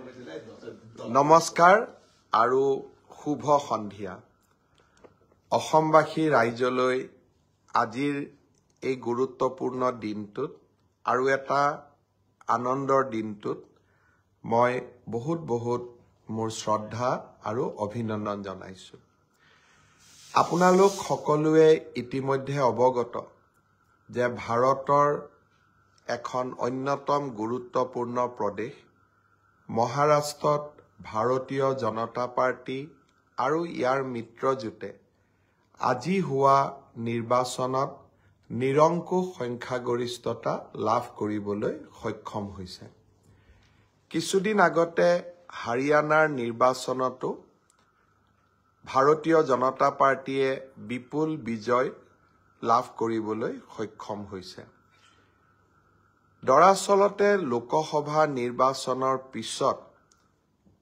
নমস্কাৰ আৰু শুভ সন্ধিয়া অসমবাসী ৰাইজলৈ আজিৰ এই গুৰুত্বপূৰ্ণ দিনটোত আৰু এটা আনন্দৰ দিনটোত মই বহুত মোৰ শ্ৰদ্ধা আৰু অভিনন্দন জনাইছো আপোনালোক সকলোৱে ইতিমধ্যে অৱগত যে ভাৰতৰ এখন অন্যতম গুৰুত্বপূৰ্ণ প্ৰদেশ মহাৰাষ্ট্ৰত ভাৰতীয় জনতা পাৰ্টি আৰু ইয়াৰ মিত্ৰজোঁটে আজি হোৱা নিৰ্বাচনত নিৰংকুশ সংখ্যাগৰিষ্ঠতা লাভ কৰিবলৈ সক্ষম হৈছে কিছুদিন আগতে হাৰিয়ানাৰ নিৰ্বাচনতো ভাৰতীয় জনতা পাৰ্টিয়ে বিপুল বিজয় লাভ কৰিবলৈ সক্ষম হৈছে দৰাচলতে লোকসভা নিৰ্বাচনৰ পিছত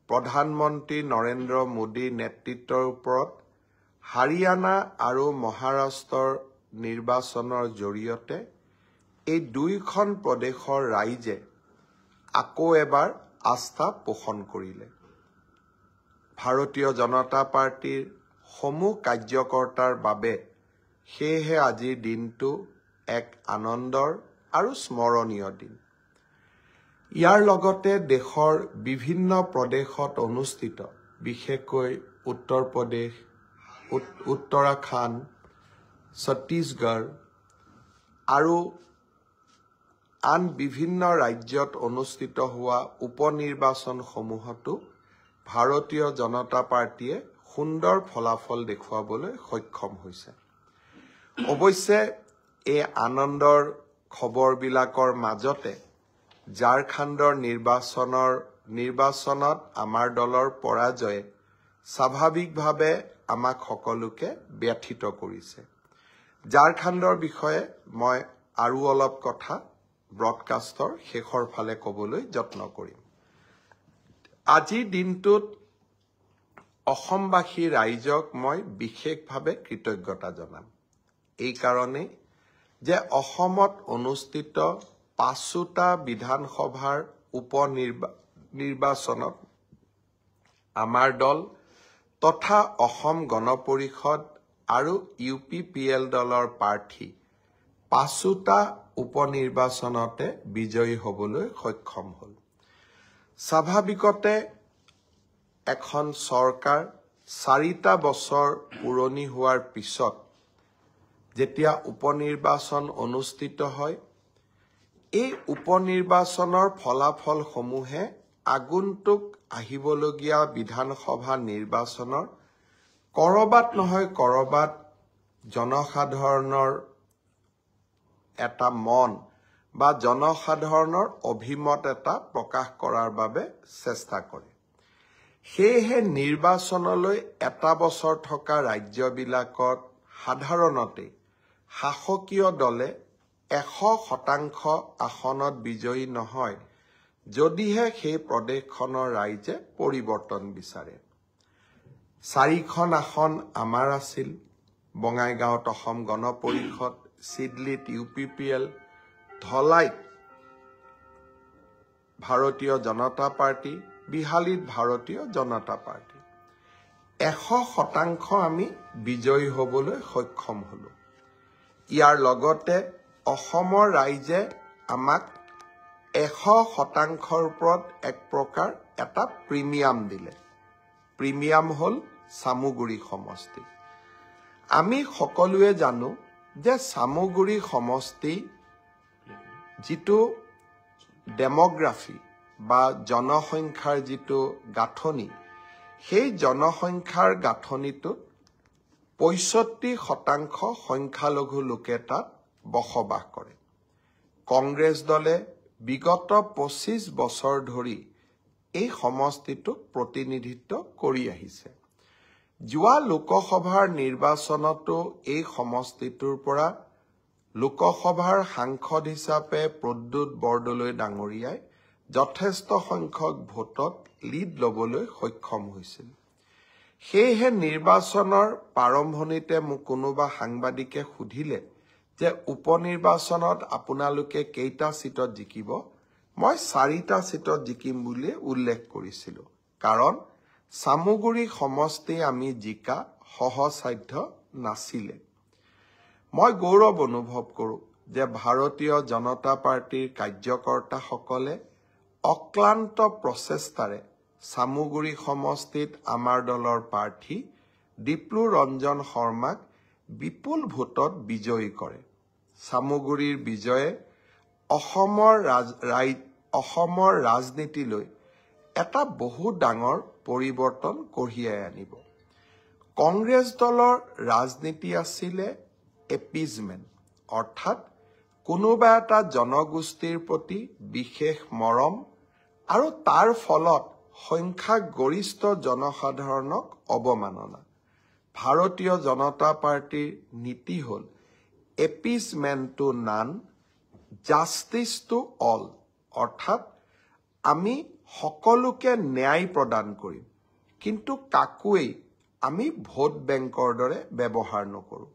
প্ৰধানমন্ত্ৰী নৰেন্দ্ৰ মোদীৰ নেতৃত্বৰ ওপৰত হাৰিয়ানা আৰু মহাৰাষ্ট্ৰৰ নিৰ্বাচনৰ জৰিয়তে এই দুইখন প্ৰদেশৰ ৰাইজে আকৌ এবাৰ আস্থা পোষণ কৰিলে ভাৰতীয় জনতা পাৰ্টিৰ সমূহ কাৰ্যকৰ্তাৰ বাবে সেয়েহে আজিৰ দিনটো এক আনন্দৰ আৰু স্মৰণীয় দিন ইয়াৰ লগতে দেশৰ বিভিন্ন প্ৰদেশত অনুষ্ঠিত বিশেষকৈ উত্তৰ প্ৰদেশ উত্তৰাখণ্ড ছত্তীশগড় আৰু আন বিভিন্ন ৰাজ্যত অনুষ্ঠিত হোৱা উপনিৰ্বাচনসমূহতো ভাৰতীয় জনতা পাৰ্টিয়ে সুন্দৰ ফলাফল দেখুৱাবলৈ সক্ষম হৈছে অৱশ্যে এই আনন্দৰ খবৰবিলাকৰ মাজতে ঝাৰখণ্ডৰ নিৰ্বাচনত আমাৰ দলৰ পৰাজয়ে স্বাভাৱিকভাৱে আমাক সকলোকে ব্যথিত কৰিছে ঝাৰখণ্ডৰ বিষয়ে মই আৰু অলপ কথা ব্ৰডকাষ্টৰ শেষৰ ফালে ক'বলৈ যত্ন কৰিম আজিৰ দিনটোত অসমবাসী ৰাইজক মই বিশেষভাৱে কৃতজ্ঞতা জনাম এই কাৰণে যে অসমত অনুষ্ঠিত ৫টা বিধানসভাৰ উপনিৰ্বাচনত আমাৰ দল তথা অসম গণ পৰিষদ আৰু UPPL দলৰ প্ৰাৰ্থী ৫টা উপনিৰ্বাচনতে বিজয়ী হ'বলৈ সক্ষম হ'ল স্বাভাৱিকতে এখন চৰকাৰ ৪টা বছৰ পুৰণি হোৱাৰ পিছত যেতিয়া উপনিৰ্বাচন অনুষ্ঠিত হয় এই উপনিৰ্বাচনৰ ফলাফলসমূহে আগন্তুক আহিবলগীয়া বিধানসভা নিৰ্বাচনৰ কৰবাত নহয় কৰবাত জনসাধাৰণৰ এটা মন বা জনসাধাৰণৰ অভিমত এটা প্ৰকাশ কৰাৰ বাবে চেষ্টা কৰে সেয়েহে নিৰ্বাচনলৈ এটা বছৰ থকা ৰাজ্যবিলাকত সাধাৰণতে শাসকীয় দলে ১০০% আসনত বিজয়ী নহয় যদিহে সেই প্ৰদেশখনৰ ৰাইজে পৰিৱৰ্তন বিচাৰে ৪খন আসন আমাৰ আছিল বঙাইগাঁৱত অসম গণ পৰিষদ চিডলিত UPPL ধলাইত ভাৰতীয় জনতা পাৰ্টি বিহালীত ভাৰতীয় জনতা পাৰ্টি ১০০% আমি বিজয়ী হ'বলৈ সক্ষম হলো ইয়াৰ লগতে অসমৰ ৰাইজে আমাক ১০০%ৰ ওপৰত এক প্ৰকাৰ এটা প্ৰিমিয়াম দিলে প্ৰিমিয়াম হ'ল চামুগুৰি সমষ্টি আমি সকলোৱে জানো যে চামুগুৰি সমষ্টি যিটো ডেমোগ্ৰাফি বা জনসংখ্যাৰ যিটো গাঁথনি সেই জনসংখ্যাৰ গাঁথনিটোত ৬৫% সংখ্যালঘু লোকে তাত বসবাস কৰে কংগ্ৰেছ দলে বিগত ২৫ বছৰ ধৰি এই সমষ্টিটোক প্ৰতিনিধিত্ব কৰি আহিছে যোৱা লোকসভাৰ নিৰ্বাচনতো এই সমষ্টিটোৰ পৰা লোকসভাৰ সাংসদ হিচাপে প্ৰদ্যুৎ বৰদলৈ ডাঙৰীয়াই যথেষ্ট সংখ্যক ভোটত লিড ল'বলৈ সক্ষম হৈছিল সেয়েহে নিৰ্বাচনৰ প্ৰাৰম্ভণিতে মোক কোনোবা সাংবাদিকে সুধিলে যে উপনিৰ্বাচনত আপোনালোকে কেইটা সিটত জিকিব মই 4টা সিটত জিকিম বুলি উল্লেখ কৰিছিলো কাৰণ সামুগুৰি সমষ্টি আমি জিকা সহসাধ্য নাছিলে মই গৌৰৱ অনুভৱ কৰো যে ভাৰতীয় জনতা পাৰ্টিৰ কাৰ্যকৰ্তাসকলে অক্লান্ত প্ৰচেষ্টাৰে সামুগুৰি সমষ্টিত আমাৰ দলৰ প্ৰাৰ্থী দীপ্লু ৰঞ্জন শৰ্মাক বিপুল ভোটত বিজয়ী কৰে সামুগুৰিৰ বিজয়ে অসমৰ ৰাজনীতিলৈ এটা বহু ডাঙৰ পৰিৱৰ্তন কঢ়িয়াই আনিব কংগ্ৰেছ দলৰ ৰাজনীতি আছিলে এপিজমেন্ট অৰ্থাৎ কোনোবা এটা জনগোষ্ঠীৰ প্ৰতি বিশেষ মৰম আৰু তাৰ ফলত সংখ্যাগৰিষ্ঠ জনসাধাৰণক অৱমাননা ভাৰতীয় জনতা পাৰ্টিৰ নীতি হ'ল এপিজমেন্ট টু নান জাষ্টিস টু অল অৰ্থাৎ আমি সকলোকে ন্যায় প্ৰদান কৰিম কিন্তু কাকোৱেই আমি ভোট বেংকৰ দৰে ব্যৱহাৰ নকৰো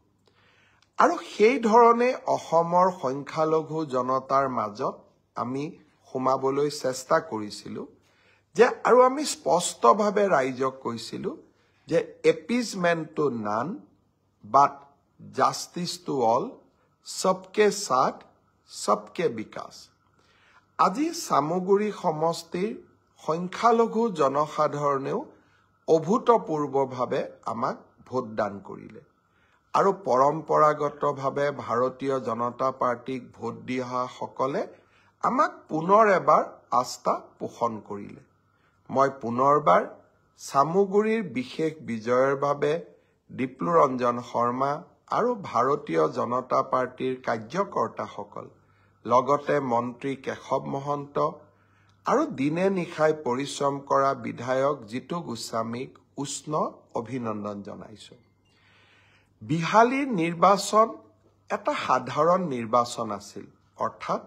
আৰু সেই ধৰণে অসমৰ সংখ্যালঘু জনতাৰ মাজত আমি সোমাবলৈ চেষ্টা কৰিছিলো যে আৰু আমি স্পষ্টভাৱে ৰাইজক কৈছিলো যে appeasement to none but justice to all সবকে সাথ সবকে বিকাশ আজি সামুগুৰি সমষ্টিৰ সংখ্যালঘু জনসাধাৰণেও অভূতপূৰ্বভাৱে আমাক ভোটদান কৰিলে আৰু পৰম্পৰাগতভাৱে ভাৰতীয় জনতা পাৰ্টিক ভোট দি অহা সকলে আমাক পুনৰ এবাৰ আস্থা পোষণ কৰিলে মই পুনৰবাৰ সামুগুৰিৰ বিশেষ বিজয়ৰ বাবে দীপ্লু ৰঞ্জন শৰ্মা আৰু ভাৰতীয় জনতা পাৰ্টিৰ কাৰ্যকৰ্তাসকল লগতে মন্ত্ৰী কেশৱ মহন্ত আৰু দিনে নিশাই পৰিশ্ৰম কৰা বিধায়ক জিতু গোস্বামীক উষ্ণ অভিনন্দন জনাইছো বিহালীৰ নিৰ্বাচন এটা সাধাৰণ নিৰ্বাচন আছিল অৰ্থাৎ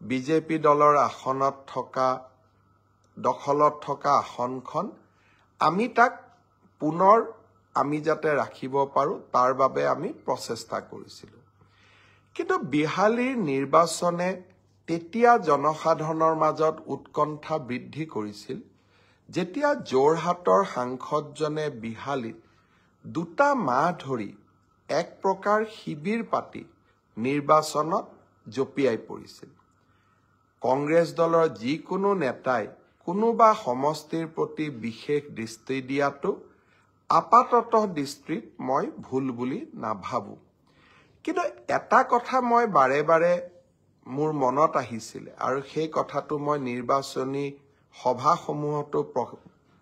বিজেপি দলৰ আসনত থকা দখলত থকা আসনখন আমি তাক পুনৰ আমি যাতে ৰাখিব পাৰো তাৰ বাবে আমি প্ৰচেষ্টা কৰিছিলো কিন্তু বিহালীৰ নিৰ্বাচনে তেতিয়া জনসাধাৰণৰ মাজত উৎকণ্ঠা বৃদ্ধি কৰিছিল যেতিয়া যোৰহাটৰ সাংসদজনে বিহালীত 2টা মাহ ধৰি এক প্ৰকাৰ শিবিৰ পাতি নিৰ্বাচনত জপিয়াই পৰিছিল কংগ্ৰেছ দলৰ যিকোনো নেতাই কোনোবা সমষ্টিৰ প্ৰতি বিশেষ দৃষ্টি দিয়াটো আপাততঃ দৃষ্টিত মই ভুল বুলি নাভাবো কিন্তু এটা কথা মই বাৰে বাৰে মোৰ মনত আহিছিল আৰু সেই কথাটো মই নিৰ্বাচনী সভাসমূহতো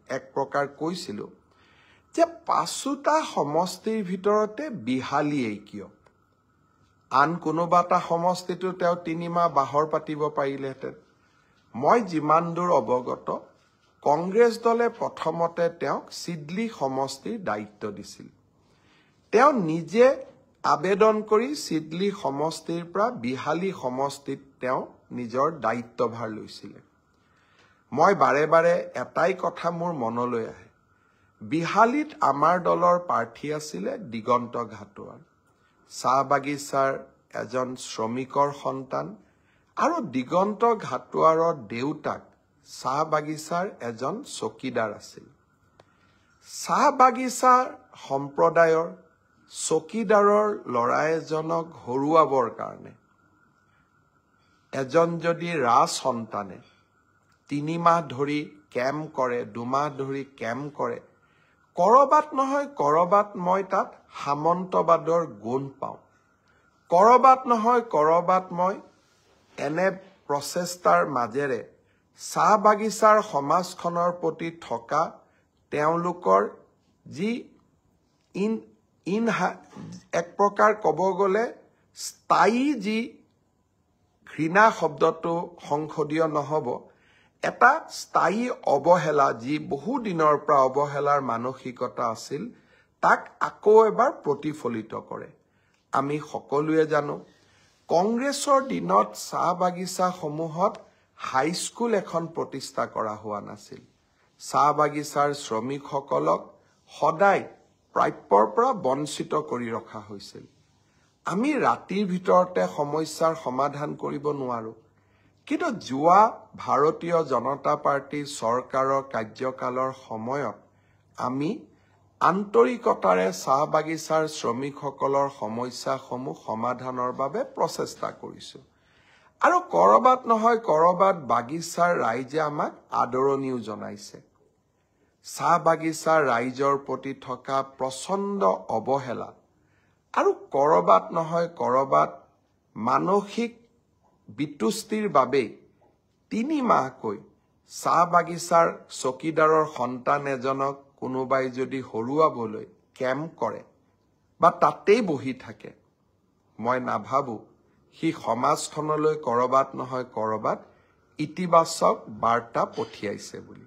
এক প্ৰকাৰ কৈছিলো যে 5টা সমষ্টিৰ ভিতৰতে বিহালীয়ে কিয় আন কোনোবা এটা সমষ্টিটো তেওঁ 3 মাহ বাহৰ পাতিব পাৰিলেহেঁতেন মই যিমান দূৰ অৱগত কংগ্ৰেছ দলে প্ৰথমতে তেওঁক সিডলি সমষ্টিৰ দায়িত্ব দিছিল তেওঁ নিজে আবেদন কৰি সিডলি সমষ্টিৰ পৰা বিহালী সমষ্টিত তেওঁ নিজৰ দায়িত্বভাৰ লৈছিল মই বাৰে বাৰে এটাই কথা মোৰ মনলৈ আহে বিহালীত আমাৰ দলৰ প্ৰাৰ্থী আছিল দিগন্ত ঘাটোৱাৰ চাহ বাগিচাৰ এজন শ্ৰমিকৰ সন্তান আৰু দিগন্ত ঘাটোৱাৰৰ দেউতাক চাহ বাগিচাৰ এজন চকীদাৰ আছিল চাহ বাগিচাৰ সম্প্ৰদায়ৰ চকীদাৰৰ ল'ৰা এজনক হৰুৱাবৰ কাৰণে এজন যদি ৰাজ সন্তানে 3 মাহ ধৰি কেম্প কৰে 2 মাহ ধৰি কেম্প কৰে কৰবাত নহয় কৰবাত মই তাত সামন্তবাদৰ গুণ পাওঁ কৰবাত নহয় কৰবাত মই এনে প্ৰচেষ্টাৰ মাজেৰে চাহ বাগিচাৰ সমাজখনৰ প্ৰতি থকা তেওঁলোকৰ যি এক প্ৰকাৰ ক'ব গ'লে স্থায়ী যি ঘৃণা শব্দটো সংসদীয় নহ'ব এটা স্থায়ী অৱহেলা যি বহু দিনৰ পৰা অৱহেলাৰ মানসিকতা আছিল তাক আকৌ এবাৰ প্ৰতিফলিত কৰে আমি সকলোৱে জানো কংগ্ৰেছৰ দিনত চাহ বাগিচাসমূহত হাইস্কুল এখন প্ৰতিষ্ঠা কৰা হোৱা নাছিল চাহ বাগিচাৰ শ্ৰমিকসকলক সদায় প্ৰাপ্যৰ পৰা বঞ্চিত কৰি ৰখা হৈছিল আমি ৰাতিৰ ভিতৰতে সমস্যাৰ সমাধান কৰিব নোৱাৰো কিন্তু যোৱা ভাৰতীয় জনতা পাৰ্টি চৰকাৰৰ কাৰ্যকালৰ সময়ত আমি আন্তৰিকতাৰে চাহ বাগিচাৰ শ্ৰমিকসকলৰ সমস্যাসমূহ সমাধানৰ বাবে প্ৰচেষ্টা কৰিছোঁ আৰু কৰবাত নহয় কৰবাত বাগিচাৰ ৰাইজে আমাক আদৰণিও জনাইছে চাহ বাগিচাৰ ৰাইজৰ প্ৰতি থকা প্ৰচণ্ড অৱহেলা আৰু কৰবাত নহয় কৰবাত মানসিক বিতুষ্টিৰ বাবে 3 মাহকৈ চাহ বাগিচাৰ চকীদাৰৰ সন্তান এজনক কোনোবাই যদি হৰুৱাবলৈ কেম্প কৰে বা তাতেই বহি থাকে মই নাভাবো সি সমাজখনলৈ কৰবাত নহয় কৰবাত ইতিবাচক বাৰ্তা পঠিয়াইছে বুলি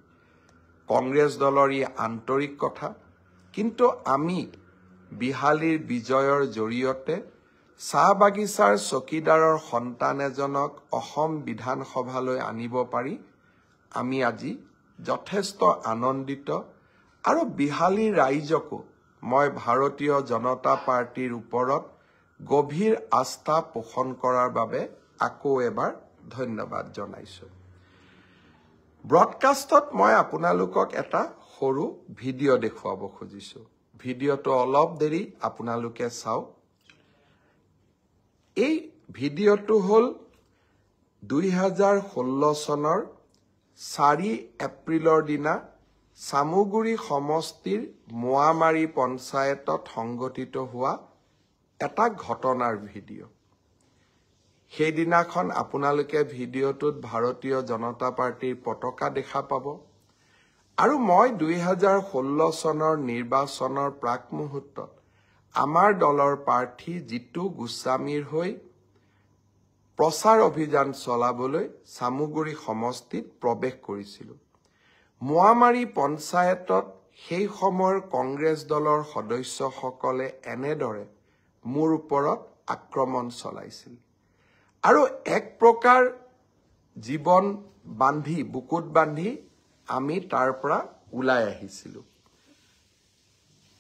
কংগ্ৰেছ দলৰ ই আন্তৰিক কথা কিন্তু আমি বিহালীৰ বিজয়ৰ জৰিয়তে চাহ বাগিচাৰ চকীদাৰৰ সন্তান এজনক অসম বিধানসভালৈ আনিব পাৰি আমি আজি যথেষ্ট আনন্দিত আৰু বিহালীৰ ৰাইজকো মই ভাৰতীয় জনতা পাৰ্টিৰ ওপৰত গভীৰ আস্থা পোষণ কৰাৰ বাবে আকৌ এবাৰ ধন্যবাদ জনাইছো ব্ৰডকাষ্টত মই আপোনালোকক এটা সৰু ভিডিঅ' দেখুৱাব খুজিছো ভিডিঅ'টো অলপ দেৰি আপোনালোকে চাওক এই ভিডিঅ'টো হ'ল 2016 চনৰ 4 এপ্ৰিলৰ দিনা সামুগুৰি সমষ্টিৰ মোৱামাৰী পঞ্চায়তত সংঘটিত হোৱা এটা ঘটনাৰ ভিডিঅ' সেইদিনাখন আপোনালোকে ভিডিঅ'টোত ভাৰতীয় জনতা পাৰ্টিৰ পতাকা দেখা পাব আৰু মই 2016 চনৰ নিৰ্বাচনৰ প্ৰাক মুহূৰ্তত আমাৰ দলৰ প্ৰাৰ্থী জিতু গোস্বামীৰ হৈ প্ৰচাৰ অভিযান চলাবলৈ সামুগুৰি সমষ্টিত প্ৰৱেশ কৰিছিলোঁ মোৱামাৰী পঞ্চায়তত সেই সময়ৰ কংগ্ৰেছ দলৰ সদস্যসকলে এনেদৰে মোৰ ওপৰত আক্ৰমণ চলাইছিল আৰু এক প্ৰকাৰ জীৱন বান্ধি বুকুত বান্ধি আমি তাৰ পৰা ওলাই আহিছিলোঁ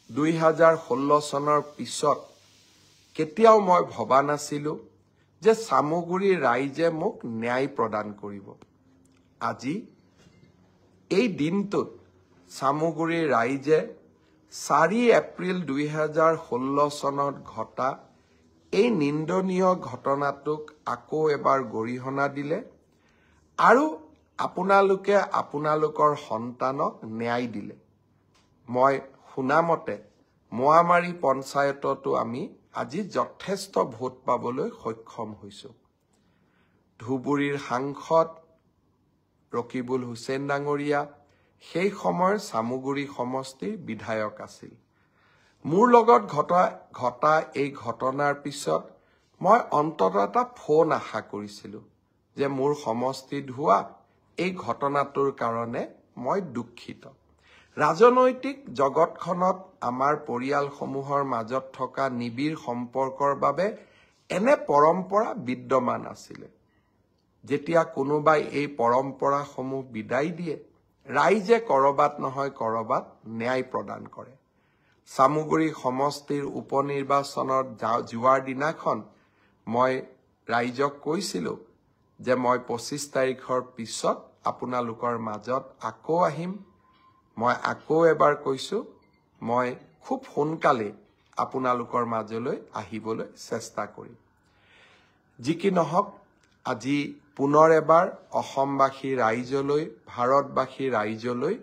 2016 চনৰ পিছত কেতিয়াও মই ভবা নাছিলোঁ যে সামুগুৰিৰ ৰাইজে মোক ন্যায় প্ৰদান কৰিব আজি এই দিনটোত সামুগুৰিৰ ৰাইজে 4 এপ্ৰিল 2016 চনত ঘটা এই নিন্দনীয় ঘটনাটোক আকৌ এবাৰ গৰিহণা দিলে আৰু আপোনালোকে আপোনালোকৰ সন্তানক ন্যায় দিলে মই শুনামতে মোৱামাৰী পঞ্চায়ততো আমি আজি যথেষ্ট ভোট পাবলৈ সক্ষম হৈছোঁ ধুবুৰীৰ সাংসদ ৰকিবুল হুছেইন ডাঙৰীয়া সেই সময়ৰ সামুগুৰি সমষ্টিৰ বিধায়ক আছিল মোৰ লগত ঘটা এই ঘটনাৰ পিছত মই অন্তত এটা ফোন আশা কৰিছিলোঁ যে মোৰ সমষ্টিত হোৱা এই ঘটনাটোৰ কাৰণে মই দুখিত ৰাজনৈতিক জগতখনত আমাৰ পৰিয়ালসমূহৰ মাজত থকা নিবিড় সম্পৰ্কৰ বাবে এনে পৰম্পৰা বিদ্যমান আছিল যেতিয়া কোনোবাই এই পৰম্পৰাসমূহ বিদায় দিয়ে ৰাইজে কৰবাত নহয় কৰবাত ন্যায় প্ৰদান কৰে সামুগুৰি সমষ্টিৰ উপনিৰ্বাচনত যোৱাৰ দিনাখন মই ৰাইজক কৈছিলোঁ যে মই 25 তাৰিখৰ পিছত আপোনালোকৰ মাজত আকৌ আহিম মই আকৌ এবাৰ কৈছোঁ মই খুব সোনকালে আপোনালোকৰ মাজলৈ আহিবলৈ চেষ্টা কৰিম যি কি নহওক আজি পুনৰ এবাৰ অসমবাসী ৰাইজলৈ ভাৰতবাসী ৰাইজলৈ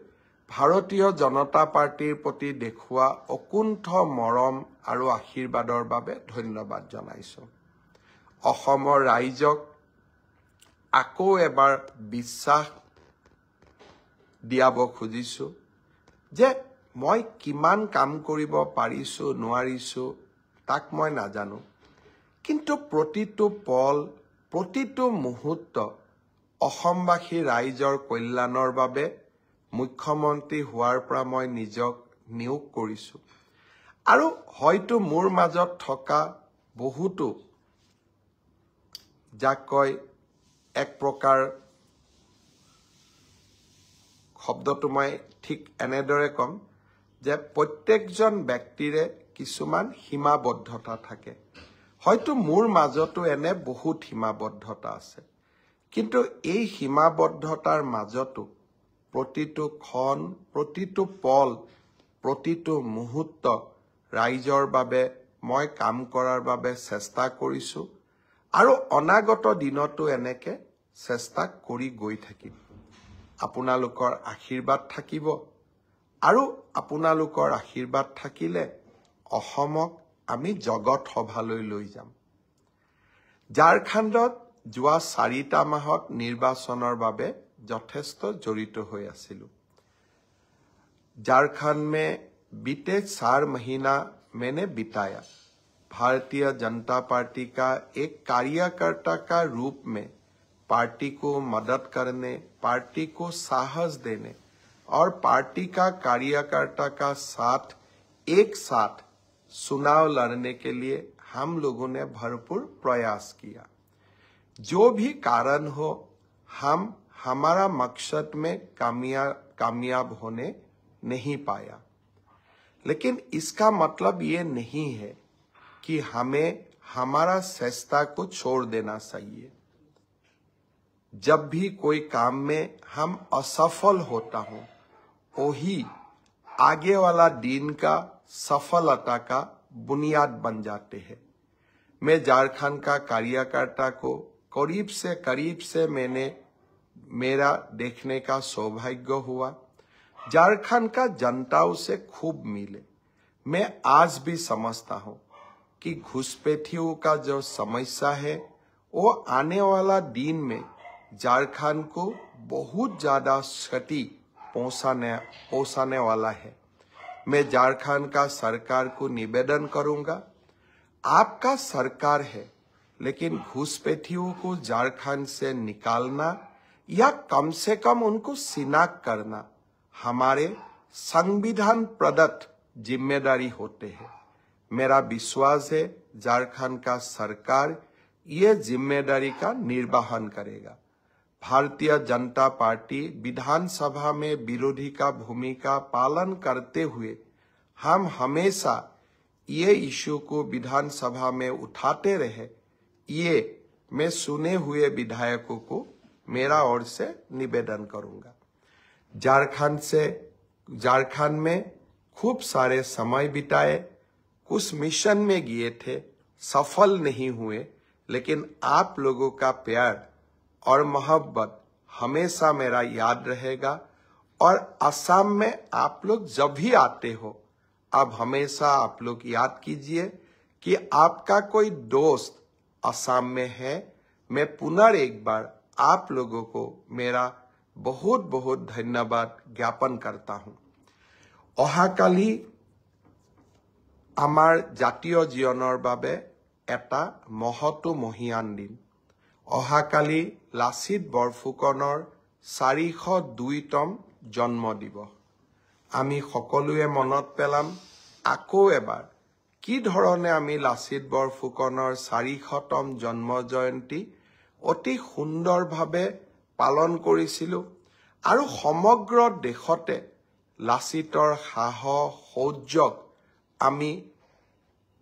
ভাৰতীয় জনতা পাৰ্টিৰ প্ৰতি দেখুওৱা অকুণ্ঠ মৰম আৰু আশীৰ্বাদৰ বাবে ধন্যবাদ জনাইছোঁ অসমৰ ৰাইজক আকৌ এবাৰ বিশ্বাস দিয়াব খুজিছোঁ যে মই কিমান কাম কৰিব পাৰিছোঁ নোৱাৰিছোঁ তাক মই নাজানো কিন্তু প্ৰতিটো পল প্ৰতিটো মুহূৰ্ত অসমবাসী ৰাইজৰ কল্যাণৰ বাবে মুখ্যমন্ত্ৰী হোৱাৰ পৰা মই নিজক নিয়োগ কৰিছোঁ আৰু হয়তো মোৰ মাজত থকা বহুতো যাক কয় এক প্ৰকাৰ শব্দটো মই ঠিক এনেদৰে কম যে প্ৰত্যেকজন ব্যক্তিৰে কিছুমান সীমাবদ্ধতা থাকে হয়তো মোৰ মাজতো এনে বহুত সীমাবদ্ধতা আছে কিন্তু এই সীমাবদ্ধতাৰ মাজতো প্ৰতিটো ক্ষণ, প্ৰতিটো পল, প্ৰতিটো মুহূৰ্ত ৰাইজৰ বাবে মই কাম কৰাৰ বাবে চেষ্টা কৰিছো আৰু অনাগত দিনতো এনেকে চেষ্টা কৰি গৈ থাকিম। আপোনালোকৰ আশীৰ্বাদ থাকিব আৰু আপোনালোকৰ আশীৰ্বাদ থাকিলে অসমক আমি জগত সভালৈ লৈ যাম। ঝাৰখণ্ডত যোৱা 4টা মাহত নিৰ্বাচনৰ বাবে যথেষ্ট জড়িত হৈ আছিলো। झारखंड में बीते 4 महीना मैंने बिताया। भारतीय जनता पार्टी का एक कार्यकर्ता का रूप में पार्टी को मदद करने, पार्टी को साहस देने और पार्टी का कार्यकर्ता का साथ एक साथ चुनाव लड़ने के लिए हम लोगों ने भरपूर प्रयास किया। जो भी कारण हो, हम हमारा मकसद में कामयाब होने नहीं पाया, लेकिन इसका मतलब ये नहीं है कि हमें हमारा चेष्टा को छोड़ देना चाहिए। जब भी कोई काम में हम असफल होता हूं, वही आगे वाला दिन का सफलता का बुनियाद बन जाते हैं। मैं झारखंड का कार्यकर्ता को करीब से मैंने मेरा देखने का सौभाग्य हुआ। झारखंड का जनताओं से खूब मिले। मैं आज भी समझता हूं कि घुसपैठियों का जो समस्या है वो आने वाला दिन में झारखंड को बहुत ज्यादा क्षति पहुंचाने वाला है। मैं झारखंड का सरकार को निवेदन करूंगा, आपका सरकार है, लेकिन घुसपैठियों को झारखंड से निकालना या कम से कम उनको शिनाख्त करना हमारे संविधान प्रदत्त जिम्मेदारी होते हैं। मेरा विश्वास है झारखंड का सरकार ये जिम्मेदारी का निर्वहन करेगा। भारतीय जनता पार्टी विधानसभा में विरोधी का भूमिका पालन करते हुए हम हमेशा ये इश्यू को विधानसभा में उठाते रहे। ये मैं सुने हुए विधायकों को मेरा ओर से निवेदन करूंगा। झारखंड में खूब सारे समय बिताए, कुछ मिशन में गए थे, सफल नहीं हुए, लेकिन आप लोगों का प्यार और मोहब्बत हमेशा मेरा याद रहेगा। और असम में आप लोग जब भी आते हो, अब हमेशा आप लोग याद कीजिए कि आपका कोई दोस्त असम में है। मैं पुनः एक बार आप लोगों को मेरा बहुत बहुत धन्यवाद ज्ञापन करता हूं। অহাকালি আমাৰ জাতীয় জীৱনৰ বাবে এটা মহতো মহিয়ান দিন। অহাকালি লাচিত বৰফুকনৰ 402তম জন্ম দিৱস। আমি সকলোৱে মনত পেলাম আকৌ এবাৰ কি ধৰণে আমি লাচিত বৰফুকনৰ 400তম জন্ম জয়ন্তী অতি সুন্দৰভাৱে পালন কৰিছিলো আৰু সমগ্ৰ দেশতে লাচিতৰ সাহস সৌৰ্যক আমি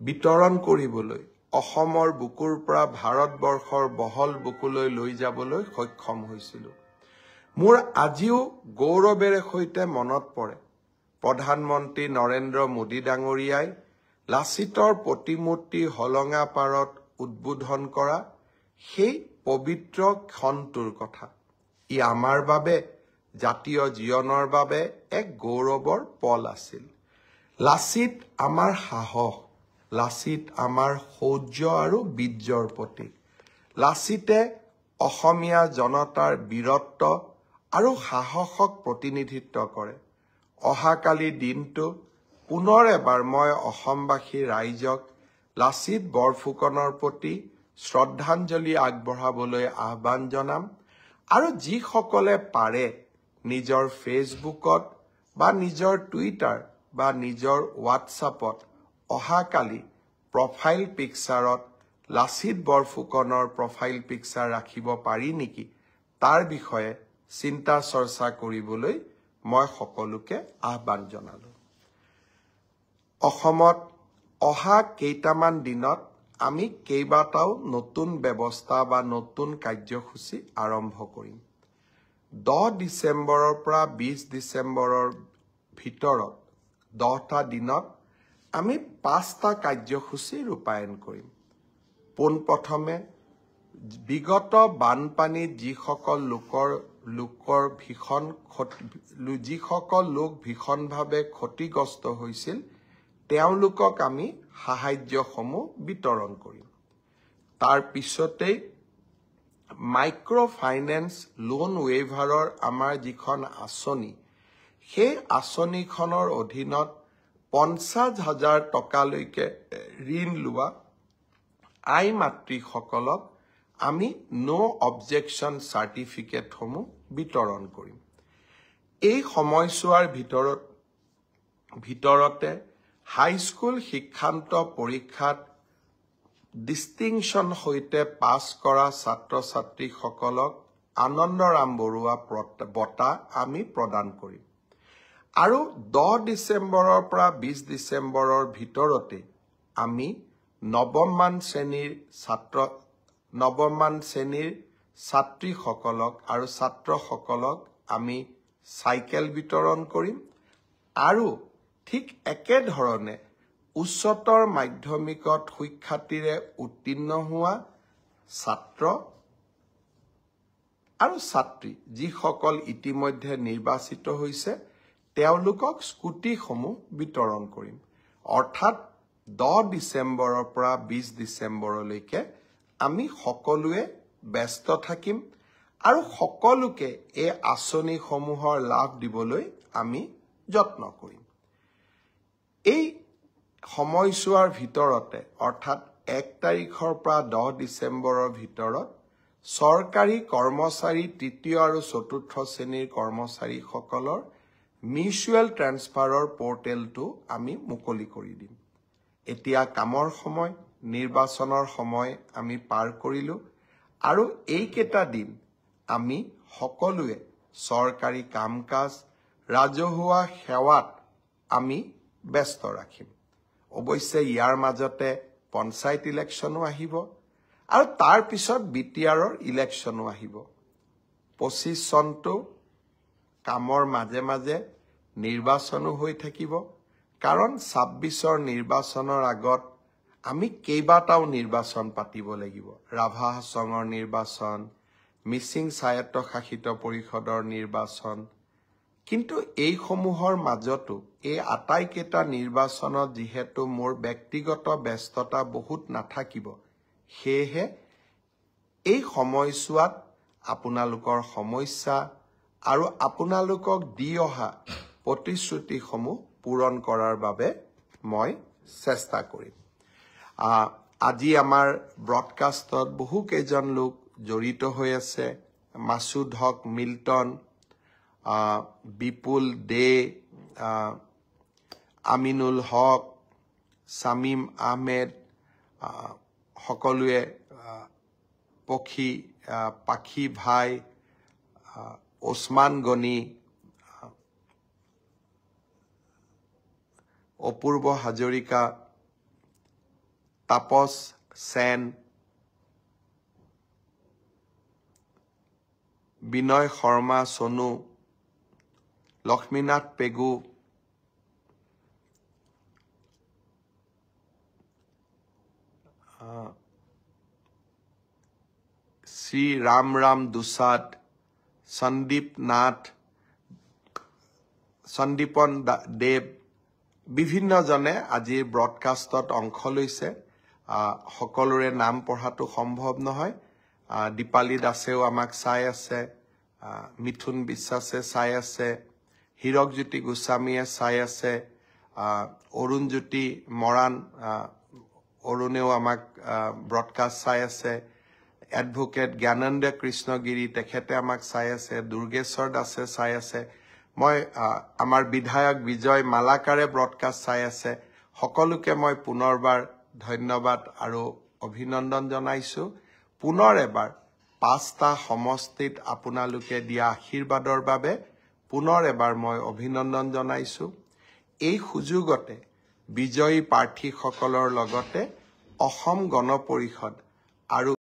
বিতৰণ কৰিবলৈ অসমৰ বুকুৰ পৰা ভাৰতবৰ্ষৰ বহল বুকুলৈ লৈ যাবলৈ সক্ষম হৈছিলো। মোৰ আজিও গৌৰৱেৰে সৈতে মনত পৰে প্ৰধানমন্ত্ৰী নৰেন্দ্ৰ মোদী ডাঙৰীয়াই লাচিতৰ প্ৰতিমূৰ্তি হলঙা পাৰত উদ্বোধন কৰা সেই পবিত্ৰ ক্ষণটোৰ কথা। ই আমাৰ বাবে জাতীয় জীৱনৰ বাবে এক গৌৰৱৰ পল আছিল। লাচিত আমাৰ সাহস, লাচিত আমাৰ সৌৰ্য আৰু বীৰ্যৰ প্ৰতীক। লাচিতে অসমীয়া জনতাৰ বীৰত্ব আৰু সাহসক প্ৰতিনিধিত্ব কৰে। অহাকালি দিনটো পুনৰ এবাৰ মই অসমবাসী ৰাইজক লাচিত বৰফুকনৰ প্ৰতি শ্ৰদ্ধাঞ্জলি আগবঢ়াবলৈ আহ্বান জনাম আৰু যিসকলে পাৰে নিজৰ ফেচবুকত বা নিজৰ টুইটাৰ বা নিজৰ হোৱাটছআপত অহাকালি প্ৰফাইল পিকচাৰত লাচিত বৰফুকনৰ প্ৰফাইল পিকচাৰ ৰাখিব পাৰি নেকি তাৰ বিষয়ে চিন্তা চৰ্চা কৰিবলৈ মই সকলোকে আহ্বান জনালো। অসমত অহা কেইটামান দিনত আমি কেইবাটাও নতুন ব্যৱস্থা বা নতুন কাৰ্যসূচী আৰম্ভ কৰিম 10 ডিচেম্বৰৰ পৰা 20 ডিচেম্বৰৰ ভিতৰত 10টা দিনত আমি 5টা কাৰ্যসূচী ৰূপায়ণ কৰিম পোনপ্ৰথমে বিগত বানপানীত যিসকল লোকৰ ভীষণভাৱে ক্ষতিগ্ৰস্ত হৈছিল তেওঁলোকক আমি সাহায্যসমূহ বিতৰণ কৰিম তাৰ পিছতেই মাইক্ৰ ফাইনেন্স লোন ৱেইভাৰৰ আমাৰ যিখন আঁচনি সেই আঁচনিখনৰ অধীনত 50,000 টকালৈকে ঋণ লোৱা আই মাতৃসকলক আমি নো অবজেকশ্যন চাৰ্টিফিকেটসমূহ বিতৰণ কৰিম এই সময়ছোৱাৰ ভিতৰতে হাইস্কুল শিক্ষান্ত পৰীক্ষাত ডিষ্টিংশ্যন সৈতে পাছ কৰা ছাত্ৰ-ছাত্ৰীসকলক আনন্দৰাম বৰুৱা বঁটা আমি প্ৰদান কৰিম আৰু 10 ডিচেম্বৰৰ পৰা 20 ডিচেম্বৰৰ ভিতৰতে আমি নৱমমান শ্ৰেণীৰ ছাত্ৰীসকলক আৰু ছাত্ৰসকলক আমি চাইকেল বিতৰণ কৰিম আৰু ঠিক একেধৰণে উচ্চতৰ মাধ্যমিকত সুখ্যাতিৰে উত্তীৰ্ণ হোৱা ছাত্ৰ আৰু ছাত্ৰী যিসকল ইতিমধ্যে নিৰ্বাচিত হৈছে তেওঁলোকক স্কুটিসমূহ বিতৰণ কৰিম অৰ্থাৎ 10 ডিচেম্বৰৰ পৰা 20 ডিচেম্বৰলৈকে আমি সকলোৱে ব্যস্ত থাকিম আৰু সকলোকে এই আঁচনিসমূহৰ লাভ দিবলৈ আমি যত্ন কৰিম এই সময়ছোৱাৰ ভিতৰতে অৰ্থাৎ 1 তাৰিখৰ পৰা 10 ডিচেম্বৰৰ ভিতৰত চৰকাৰী কৰ্মচাৰী তৃতীয় আৰু চতুৰ্থ শ্ৰেণীৰ কৰ্মচাৰীসকলৰ মিউচুৱেল ট্ৰান্সফাৰৰ পৰ্টেলটো আমি মুকলি কৰি দিম এতিয়া কামৰ সময় নিৰ্বাচনৰ সময় আমি পাৰ কৰিলো আৰু এইকেইটা দিন আমি সকলোৱে চৰকাৰী কাম-কাজ ৰাজহুৱা সেৱাত আমি ব্যস্ত ৰাখিম অৱশ্যে ইয়াৰ মাজতে পঞ্চায়ত ইলেকশ্যনো আহিব আৰু তাৰ পিছত বিটিআৰৰ ইলেকশ্যনো আহিব 25 চনটো কামৰ মাজে মাজে নিৰ্বাচনো হৈ থাকিব কাৰণ 26ৰ নিৰ্বাচনৰ আগত আমি কেইবাটাও নিৰ্বাচন পাতিব লাগিব ৰাভা হাছঙৰ নিৰ্বাচন মিচিং স্বায়ত্তশাসিত পৰিষদৰ নিৰ্বাচন কিন্তু এই সমূহৰ মাজতো এই আটাইকেইটা নিৰ্বাচনত যিহেতু মোৰ ব্যক্তিগত ব্যস্ততা বহুত নাথাকিব সেয়েহে এই সময়ছোৱাত আপোনালোকৰ সমস্যা আৰু আপোনালোকক দি অহা প্ৰতিশ্ৰুতিসমূহ পূৰণ কৰাৰ বাবে মই চেষ্টা কৰিম আজি আমাৰ ব্ৰডকাষ্টত বহু কেইজন লোক জড়িত হৈ আছে মাসুদ হক মিল্টন বিপুল দে আমিনুল হক সামিম আহমেদ সকলোৱে পাখি ভাই ওসমান গনি অপূৰ্ব হাজৰিকা তাপস সেন বিনয় শৰ্মা সোনু লক্ষ্মীনাথ পেগু শ্ৰী ৰাম দুসাদ সন্দীপন দেৱ বিভিন্নজনে আজিৰ ব্ৰডকাষ্টত অংশ লৈছে সকলোৰে নাম পঢ়াটো সম্ভৱ নহয় দীপালী দাসেও আমাক চাই আছে মিথুন বিশ্বাসে চাই আছে হীৰকজ্যোতি গোস্বামীয়ে চাই আছে অৰুণজ্যোতি মৰাণ অৰুণেও আমাক ব্ৰডকাষ্ট চাই আছে এডভোকেট জ্ঞানন্দ কৃষ্ণগিৰি তেখেতে আমাক চাই আছে দুৰ্গেশ্বৰ দাসে চাই আছে মই আমাৰ বিধায়ক বিজয় মালাকাৰে ব্ৰডকাষ্ট চাই আছে সকলোকে মই পুনৰবাৰ ধন্যবাদ আৰু অভিনন্দন জনাইছো পুনৰ এবাৰ 5টা সমষ্টিত আপোনালোকে দিয়া আশীৰ্বাদৰ বাবে পুনৰ এবাৰ মই অভিনন্দন জনাইছো এই সুযোগতে বিজয়ী প্ৰাৰ্থীসকলৰ লগতে অসম গণ পৰিষদ আৰু